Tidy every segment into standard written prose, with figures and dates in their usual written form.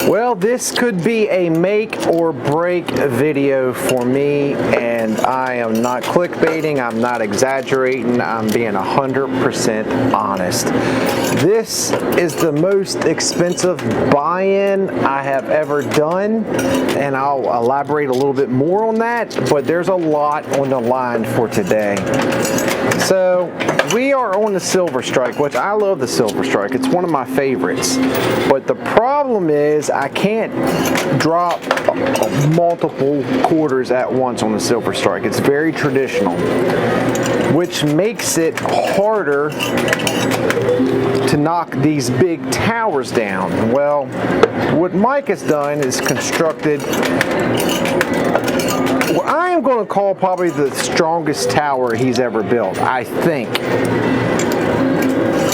Well, this could be a make or break video for me, and I am not clickbaiting, I'm not exaggerating, I'm being 100% honest. This is the most expensive buy-in I have ever done, and I'll elaborate a little bit more on that, but there's a lot on the line for today. So we are on the Silver Strike, which I love the Silver Strike. It's one of my favorites. But the problem is I can't drop multiple quarters at once on the Silver Strike. It's very traditional, which makes it harder to knock these big towers down. Well, what Mike has done is constructed what I am going to call probably the strongest tower he's ever built, I think.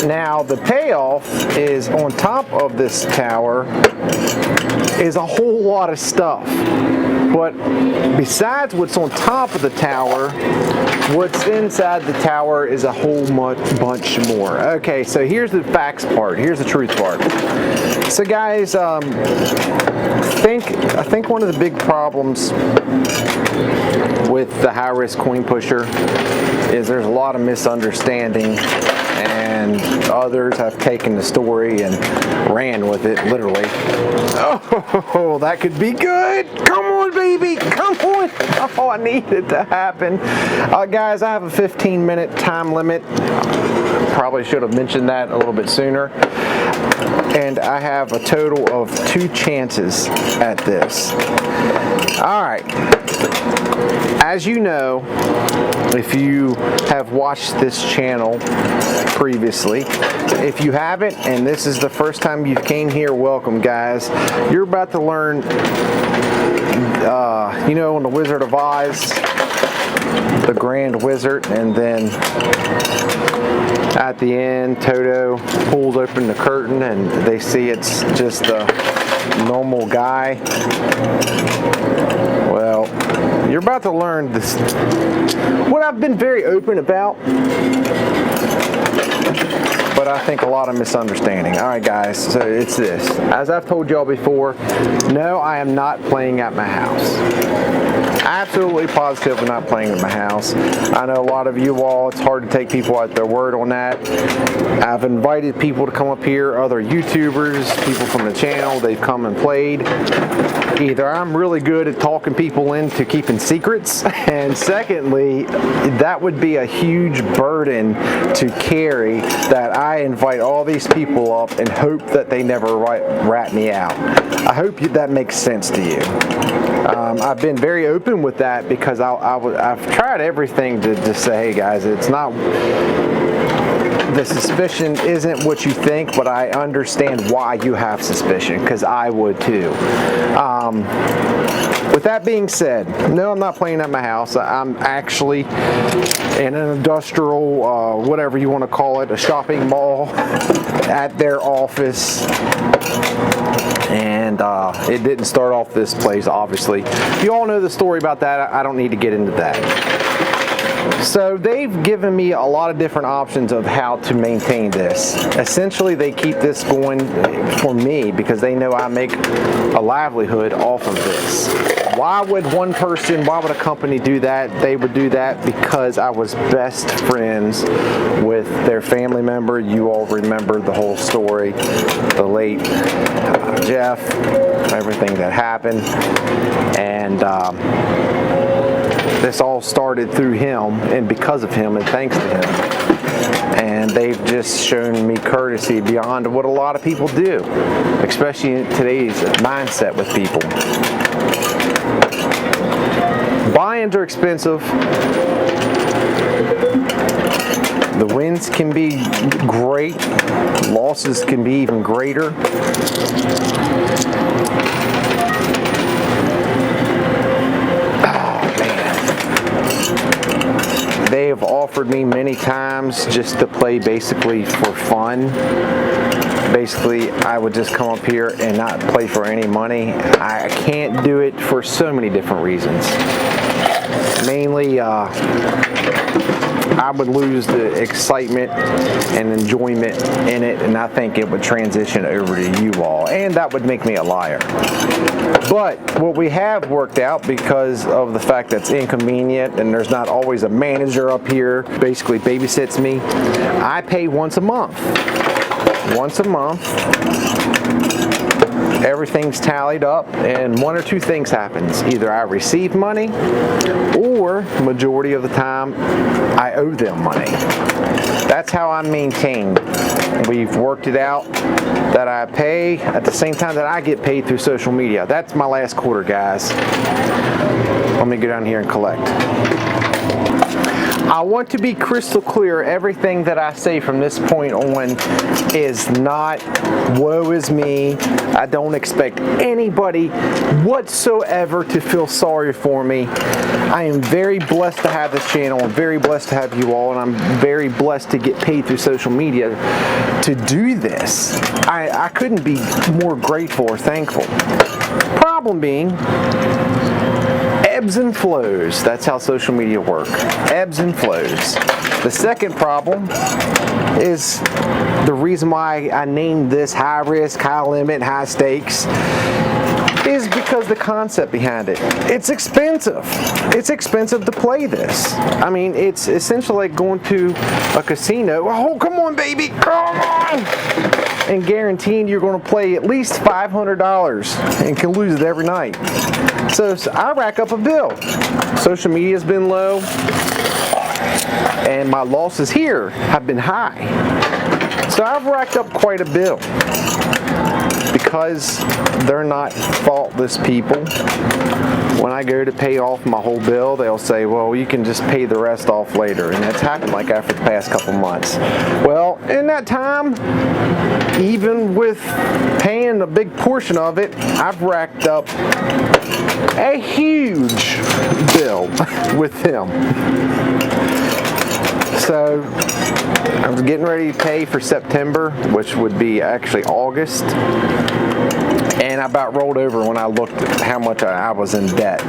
Now, the payoff is on top of this tower is a whole lot of stuff. But besides what's on top of the tower, what's inside the tower is a whole bunch more. Okay, so here's the facts part. Here's the truth part. So guys, I think one of the big problems with the high-risk coin pusher is there's a lot of misunderstanding, and others have taken the story and ran with it, literally. Oh, that could be good. Come on, baby. Come on. Oh, I need it to happen. Guys, I have a 15-minute time limit. Probably should have mentioned that a little bit sooner. And I have a total of 2 chances at this. All right. As you know, if you have watched this channel previously, if you haven't and this is the first time you came here, welcome guys. You're about to learn, you know, on the Wizard of Oz, the Grand Wizard, and then at the end Toto pulls open the curtain and they see it's just a normal guy. Well, you're about to learn this, what I've been very open about, but I think a lot of misunderstanding. All right, guys, so it's this. As I've told y'all before, no, I am not playing at my house. Absolutely positively not playing at my house. I know a lot of you all, it's hard to take people at their word on that. I've invited people to come up here, other YouTubers, people from the channel, they've come and played. Either I'm really good at talking people into keeping secrets, and secondly, that would be a huge burden to carry, that I invite all these people up and hope that they never rat me out. I hope that makes sense to you. I've been very open with that because I've tried everything to say, hey guys, it's not, the suspicion isn't what you think, but I understand why you have suspicion, because I would too. With that being said, no, I'm not playing at my house. I'm actually in an industrial, whatever you want to call it, a shopping mall, at their office. And it didn't start off this place, obviously. You all know the story about that. I don't need to get into that. So they've given me a lot of different options of how to maintain this. Essentially, they keep this going for me because they know I make a livelihood off of this. Why would one person, why would a company do that? They would do that because I was best friends with their family member. You all remember the whole story, the late Jeff, everything that happened. And this all started through him and because of him and thanks to him. And they've just shown me courtesy beyond what a lot of people do, especially in today's mindset with people. Buy-ins are expensive. The wins can be great. Losses can be even greater. They have offered me many times just to play basically for fun. Basically, I would just come up here and not play for any money. I can't do it for so many different reasons. Mainly, I would lose the excitement and enjoyment in it, and I think it would transition over to you all, and that would make me a liar. But what we have worked out, because of the fact that it's inconvenient and there's not always a manager up here basically babysits me, I pay once a month. Once a month, everything's tallied up, and one or two things happens. Either I receive money, or majority of the time I owe them money. That's how I'm maintained. We've worked it out that I pay at the same time that I get paid through social media. That's my last quarter, guys. Let me go down here and collect. I want to be crystal clear, everything that I say from this point on is not woe is me. I don't expect anybody whatsoever to feel sorry for me. I am very blessed to have this channel. I'm very blessed to have you all, and I'm very blessed to get paid through social media to do this. I couldn't be more grateful or thankful. Problem being, ebbs and flows. That's how social media works. Ebbs and flows. The second problem is the reason why I named this high risk, high limit, high stakes is because the concept behind it. It's expensive. It's expensive to play this. I mean, it's essentially like going to a casino. Oh, come on, baby, come on! And guaranteeing you're going to play at least $500 and can lose it every night. So I rack up a bill. Social media's been low, and my losses here have been high. So I've racked up quite a bill. Because they're not faultless people, when I go to pay off my whole bill, they'll say, well, you can just pay the rest off later. And that's happened like after the past couple months. Well, in that time, even with paying a big portion of it, I've racked up a huge bill with them. So I was getting ready to pay for September, which would be actually August, and I about rolled over when I looked at how much I was in debt.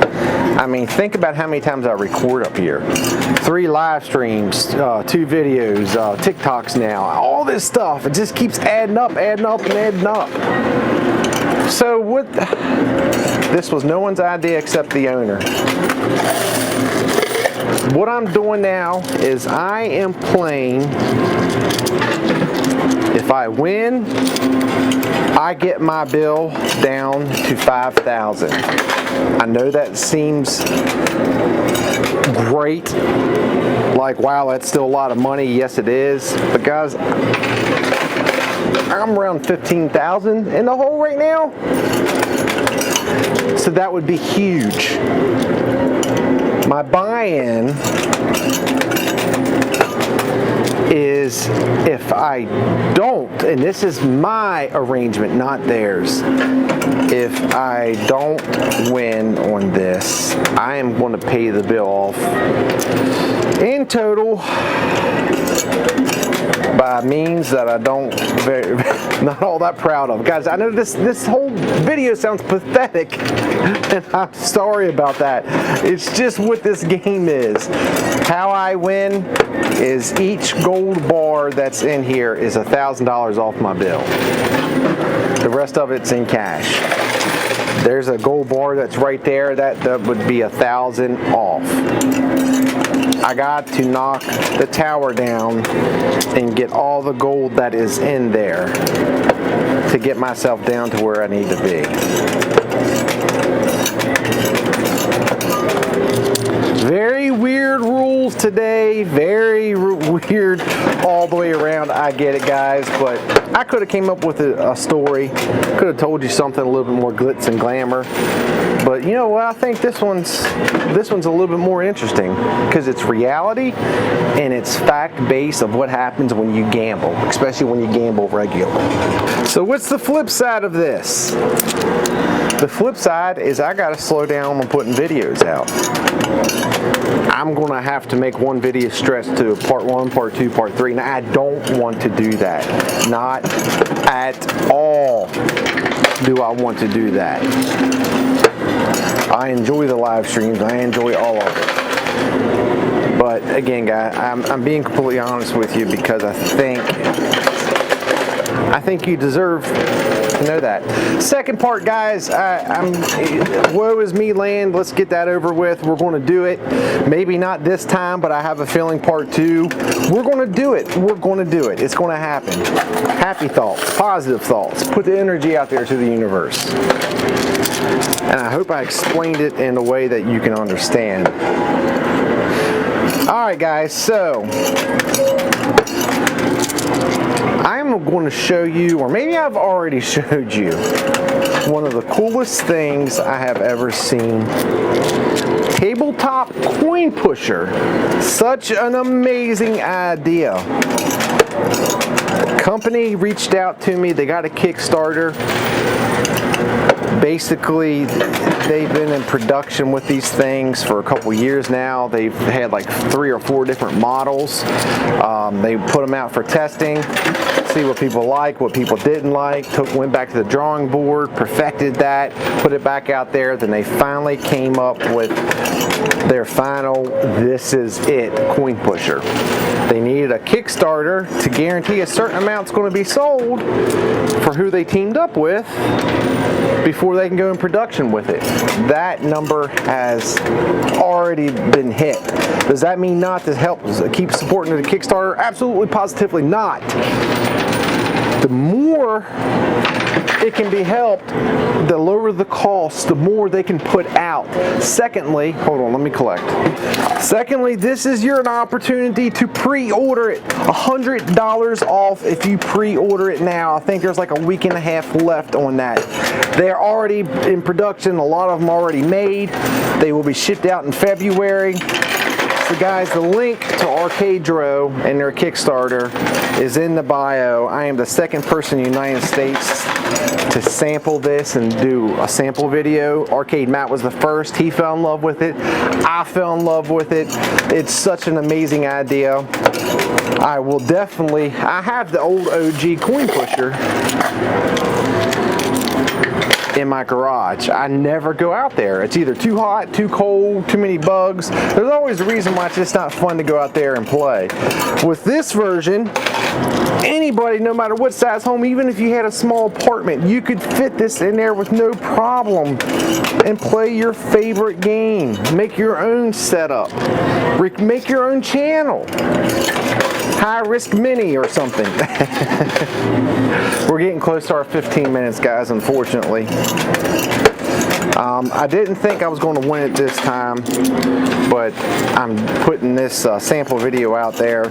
I mean, think about how many times I record up here. 3 live streams, 2 videos, TikToks now, all this stuff. It just keeps adding up, and adding up. So this was no one's idea except the owner. What I'm doing now is I am playing. If I win, I get my bill down to $5,000. I know that seems great. Like, wow, that's still a lot of money. Yes, it is. But guys, I'm around $15,000 in the hole right now. So that would be huge. My buy-in is if I don't, and this is my arrangement, not theirs, if I don't win on this, I am going to pay the bill off in total by means that I don't not all that proud of. Guys, I know this whole video sounds pathetic, and I'm sorry about that. It's just what this game is. How I win is each gold bar that's in here is $1,000 off my bill. The rest of it's in cash. There's a gold bar that's right there. That would be $1,000 off. I got to knock the tower down and get all the gold that is in there to get myself down to where I need to be. Very weird rules today, very weird all the way around. I get it, guys, but I could have came up with a story, could have told you something a little bit more glitz and glamour. But you know what? I think this one's a little bit more interesting because it's reality and it's fact-based of what happens when you gamble, especially when you gamble regularly. So what's the flip side of this? The flip side is I got to slow down on putting videos out. I'm going to have to make one video stretch to part 1, part 2, part 3. Now, I don't want to do that. Not at all do I want to do that. I enjoy the live streams. I enjoy all of it. But again, guys, I'm being completely honest with you because I think you deserve to know that. Second part, guys, woe is me land. Let's get that over with. We're going to do it. Maybe not this time, but I have a feeling part 2. We're going to do it. We're going to do it. It's going to happen. Happy thoughts, positive thoughts. Put the energy out there to the universe. And I hope I explained it in a way that you can understand. Alright guys, so I'm going to show you, or maybe I've already showed you, one of the coolest things I have ever seen. Tabletop coin pusher. Such an amazing idea. The company reached out to me. They got a Kickstarter. Basically, they've been in production with these things for a couple years now. They've had like 3 or 4 different models. They put them out for testing, see what people like, what people didn't like, went back to the drawing board, perfected that, put it back out there. Then they finally came up with their final, this is it, coin pusher. They needed a Kickstarter to guarantee a certain amount's going to be sold for who they teamed up with before they can go in production with it. That number has already been hit. Does that mean not to help keep supporting the Kickstarter? Absolutely, positively not. The more it can be helped, the lower the cost, the more they can put out. Secondly, hold on, let me collect. Secondly, this is your opportunity to pre-order it. $100 off if you pre-order it now. I think there's like a week and a half left on that. They're already in production. A lot of them already made. They will be shipped out in February. So guys, the link to Arcadro and their Kickstarter is in the bio. I am the second person in the United States to sample this and do a sample video. Arcade Matt was the first. He fell in love with it. I fell in love with it. It's such an amazing idea. I will definitely, I have the old OG coin pusher in my garage. I never go out there. It's either too hot, too cold, too many bugs. There's always a reason why it's just not fun to go out there and play. With this version, anybody, no matter what size home, even if you had a small apartment, you could fit this in there with no problem and play your favorite game. Make your own setup. Make your own channel. High Risk Mini or something. We're getting close to our 15 minutes, guys, unfortunately. I didn't think I was going to win it this time, but I'm putting this sample video out there.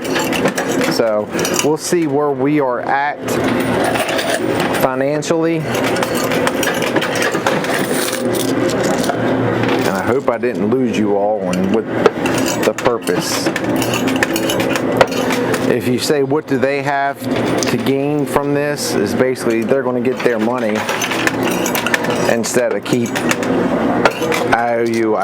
So we'll see where we are at financially. And I hope I didn't lose you all with the purpose. If you say what do they have to gain from this, is basically they're going to get their money instead of keep I owe you.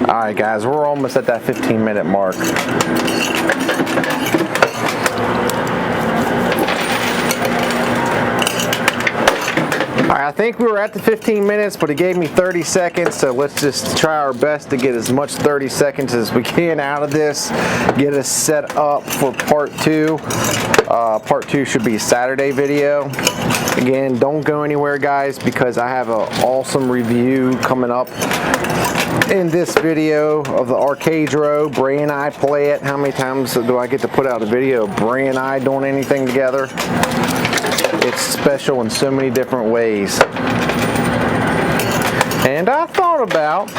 Alright guys, we're almost at that 15-minute mark. I think we were at the 15 minutes, but it gave me 30 seconds, so let's just try our best to get as much 30 seconds as we can out of this. Get us set up for part 2. Part 2 should be a Saturday video. Again, don't go anywhere, guys, because I have an awesome review coming up in this video of the Arcadro. Bray and I play it. How many times do I get to put out a video of Bray and I doing anything together? It's special in so many different ways. And I thought about,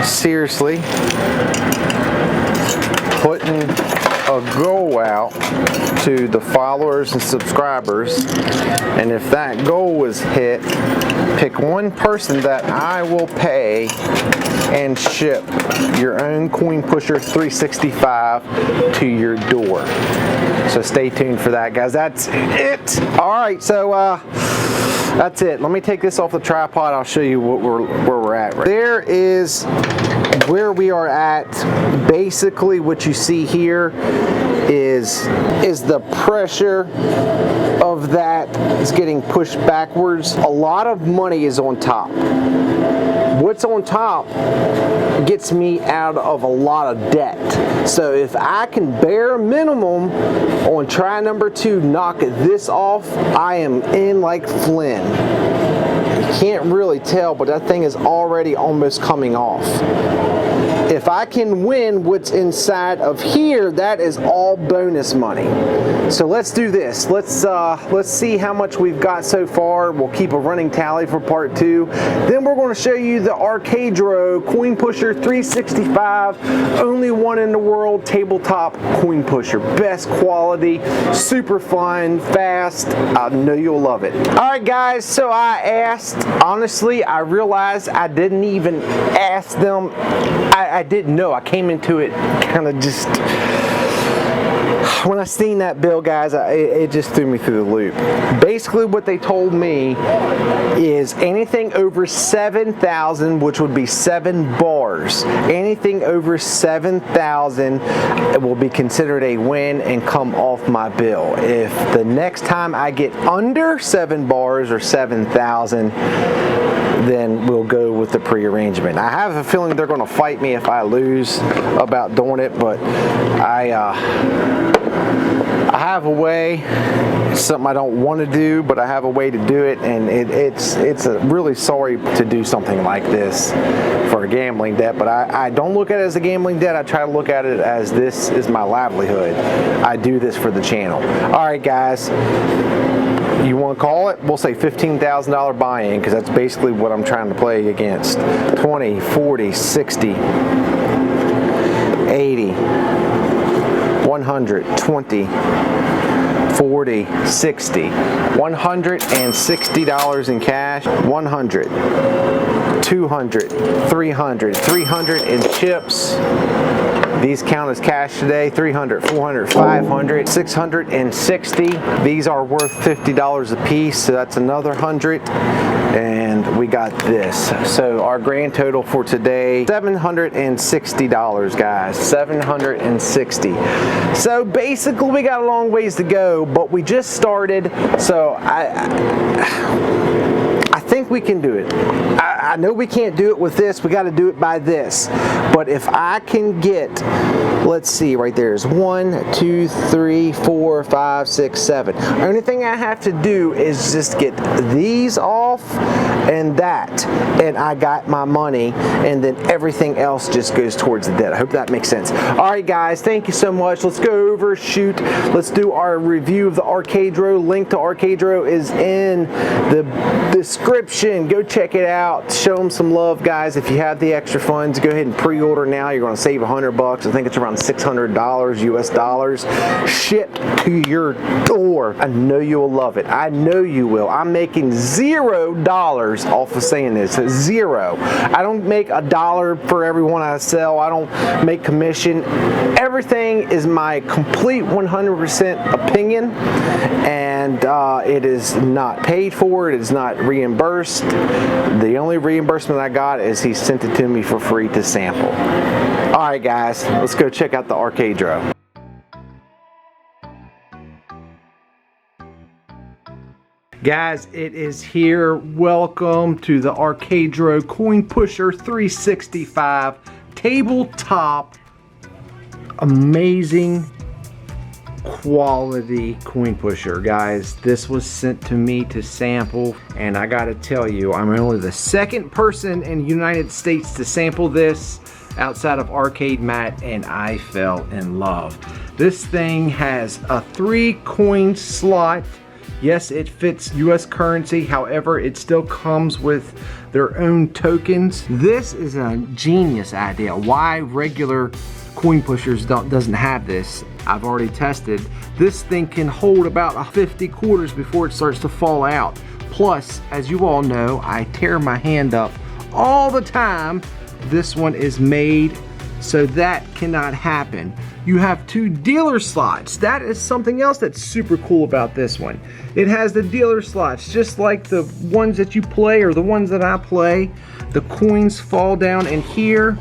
seriously, putting a goal out to the followers and subscribers, and if that goal is hit, pick one person that I will pay and ship your own Coin Pusher 365 to your door. So stay tuned for that, guys. That's it. All right, so That's it. Let me take this off the tripod. I'll show you where we're at. There is where we are at. Basically, what you see here is the pressure of that is getting pushed backwards. A lot of money is on top. What's on top gets me out of a lot of debt. So if I can bare minimum on try number 2 knock this off, I am in like Flynn. You can't really tell, but that thing is already almost coming off. If I can win what's inside of here, that is all bonus money. So let's do this. Let's see how much we've got so far. We'll keep a running tally for part 2. Then we're going to show you the Arcadro Coin Pusher 365, only one in the world tabletop coin pusher. Best quality, super fun, fast. I know you'll love it. All right, guys. So I asked. Honestly, I realized I didn't even ask them. I didn't know. I came into it kind of just, when I seen that bill, guys, it just threw me through the loop. Basically, what they told me is anything over 7,000, which would be 7 bars, anything over 7,000 will be considered a win and come off my bill. If the next time I get under 7 bars or 7,000, then we'll go with the pre-arrangement. I have a feeling they're going to fight me if I lose about doing it, but I have a way. It's something I don't want to do, but I have a way to do it, and it's really sorry to do something like this for a gambling debt, but I don't look at it as a gambling debt. I try to look at it as this is my livelihood. I do this for the channel. All right, guys. You want to call it? We'll say $15,000 buy-in, because that's basically what I'm trying to play against. 20, 40, 60, 80, 100, 20, 40, 60, $160 in cash, 100, 200, 300, 300 in chips. These count as cash today. 300, 400, 500, 660. These are worth $50 a piece, so that's another 100. And we got this. So our grand total for today, $760, guys. $760. So basically, we got a long ways to go, but we just started. So I think we can do it. I know we can't do it with this. We got to do it by this. But if I can get, let's see, right there is 1, 2, 3, 4, 5, 6, 7. The only thing I have to do is just get these off and that, and I got my money, and then everything else just goes towards the debt. I hope that makes sense. All right, guys, thank you so much. Let's go over, shoot. Let's do our review of the Arcadro. Link to Arcadro is in the description. Go check it out. Show them some love, guys. If you have the extra funds, go ahead and pre-order now. You're going to save $100. I think it's around $600 US dollars shipped to your door. I know you'll love it. I know you will. I'm making $0 off of saying this. Zero. I don't make $1 for every one I sell. I don't make commission. Everything is my complete 100% opinion, and it is not paid for. It is not reimbursed. The only reimbursement I got is he sent it to me for free to sample. All right, guys, let's go check out the Arcadro. Guys, it is here. Welcome to the Arcadro Coin Pusher 365 tabletop. Amazing quality coin pusher, guys. This was sent to me to sample, and I gotta tell you, I'm only the second person in the United States to sample this outside of Arcade Matt, and I fell in love. This thing has a 3-coin slot. Yes, it fits US currency, however, it still comes with their own tokens. This is a genius idea. Why regular coin pushers doesn't have this? I've already tested. This thing can hold about 50 quarters before it starts to fall out. Plus, as you all know, I tear my hand up all the time. This one is made so that cannot happen. You have 2 dealer slots. That is something else that's super cool about this one. It has the dealer slots, just like the ones that you play or the ones that I play. The coins fall down in here.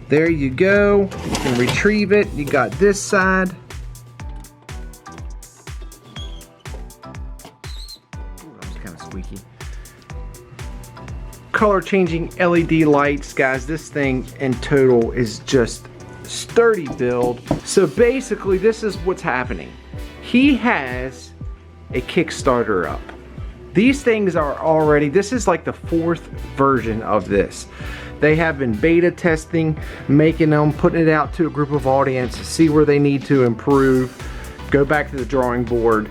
There you go. You can retrieve it. You got this side. Ooh, that was kind of squeaky. Color changing LED lights, guys. This thing in total is just sturdy build. So basically this is what's happening. He has a Kickstarter up. These things are already, this is like the 4th version of this. They have been beta testing, making them, putting it out to a group of audience, see where they need to improve, go back to the drawing board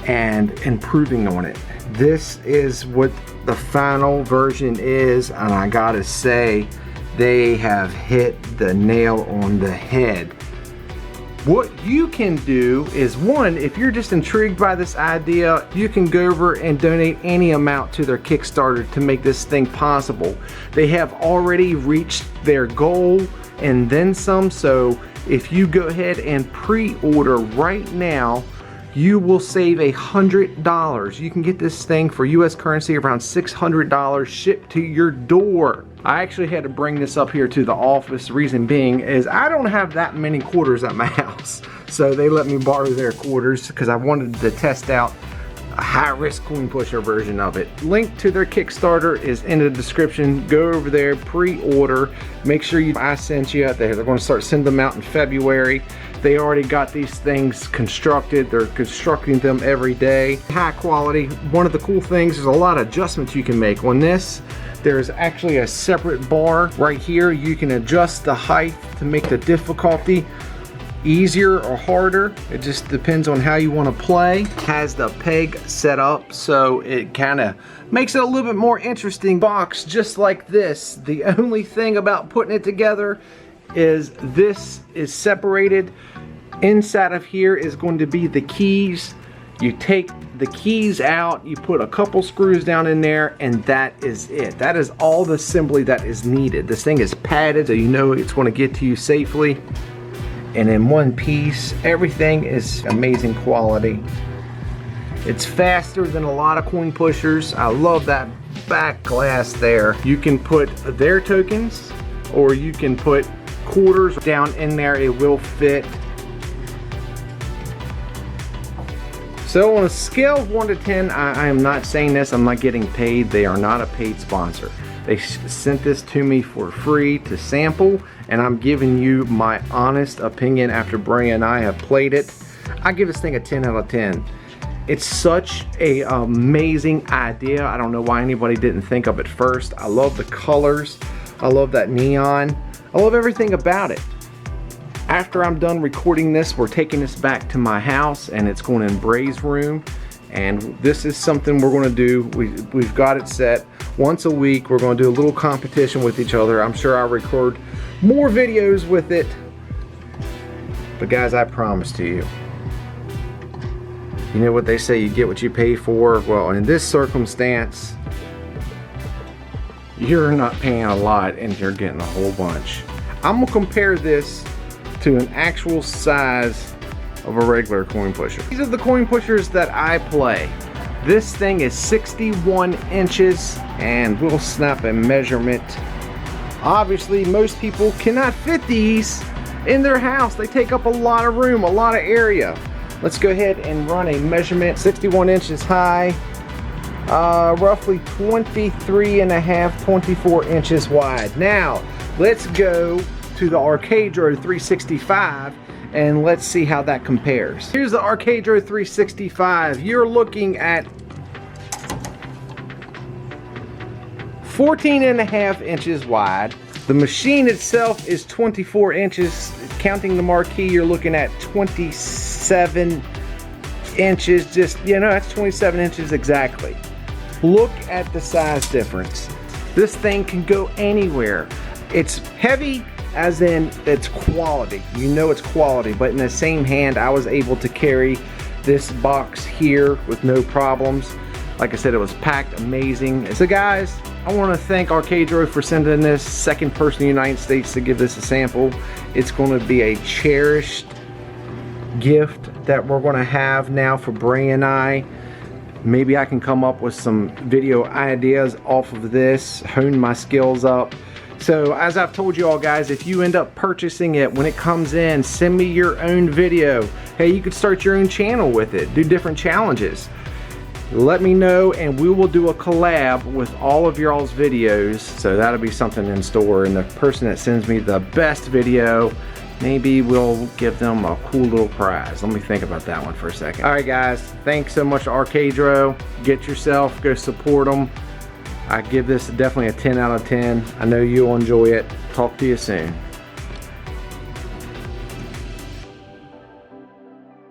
and improving on it. This is what the final version is, and I gotta say, they have hit the nail on the head. What you can do is, one, if you're just intrigued by this idea, you can go over and donate any amount to their Kickstarter to make this thing possible. They have already reached their goal and then some, so if you go ahead and pre-order right now, you will save $100. You can get this thing for US currency around $600 shipped to your door. I actually had to bring this up here to the office. Reason being is I don't have that many quarters at my house. So they let me borrow their quarters because I wanted to test out a high-risk coin pusher version of it. Link to their Kickstarter is in the description. Go over there, pre-order. Make sure I sent you out there. They're going to start sending them out in February. They already got these things constructed. They're constructing them every day. High quality. One of the cool things, there's a lot of adjustments you can make on this. There's actually a separate bar right here. You can adjust the height to make the difficulty easier or harder. It just depends on how you want to play. Has the peg set up so it kind of makes it a little bit more interesting box, just like this. The only thing about putting it together is this is separated. Inside of here is going to be the keys. You take the keys out, you put a couple screws down in there, and that is it. That is all the assembly that is needed. This thing is padded so you know it's going to get to you safely. And in one piece, everything is amazing quality. It's faster than a lot of coin pushers. I love that back glass there. You can put their tokens or you can put quarters down in there. It will fit. So on a scale of 1 to 10, I am not saying this, I'm not getting paid. They are not a paid sponsor. They sent this to me for free to sample, and I'm giving you my honest opinion after Bray and I have played it. I give this thing a 10 out of 10. It's such an amazing idea. I don't know why anybody didn't think of it first. I love the colors. I love that neon. I love everything about it. After I'm done recording this, we're taking this back to my house and it's going in Bray's room. And this is something we're going to do. We've got it set. Once a week, we're going to do a little competition with each other. I'm sure I'll record more videos with it. But guys, I promise to you, you know what they say, you get what you pay for. Well, in this circumstance, you're not paying a lot and you're getting a whole bunch. I'm going to compare this to an actual size of a regular coin pusher. These are the coin pushers that I play. This thing is 61 inches and we'll snap a measurement. Obviously, most people cannot fit these in their house. They take up a lot of room, a lot of area. Let's go ahead and run a measurement. 61 inches high, roughly 23 and a half, 24 inches wide. Now, let's go to the Arcadro 365 and let's see how that compares. Here's the Arcadro 365. You're looking at 14 and a half inches wide. The machine itself is 24 inches. Counting the marquee, you're looking at 27 inches. Just, you know, that's 27 inches exactly. Look at the size difference. This thing can go anywhere. It's heavy, as in it's quality. You know it's quality, but in the same hand, I was able to carry this box here with no problems. Like I said, it was packed amazing. So guys, I want to thank Arcadro for sending this, second person in the United States to give this a sample. It's going to be a cherished gift that we're going to have now for Bray and I. Maybe I can come up with some video ideas off of this, hone my skills up. So as I've told you all guys, if you end up purchasing it, when it comes in, send me your own video. Hey, you could start your own channel with it, do different challenges. Let me know and we will do a collab with all of y'all's videos. So that'll be something in store, and the person that sends me the best video, maybe we'll give them a cool little prize. Let me think about that one for a second. All right guys, thanks so much to Arcadro. Get yourself, go support them. I give this definitely a 10 out of 10. I know you'll enjoy it. Talk to you soon.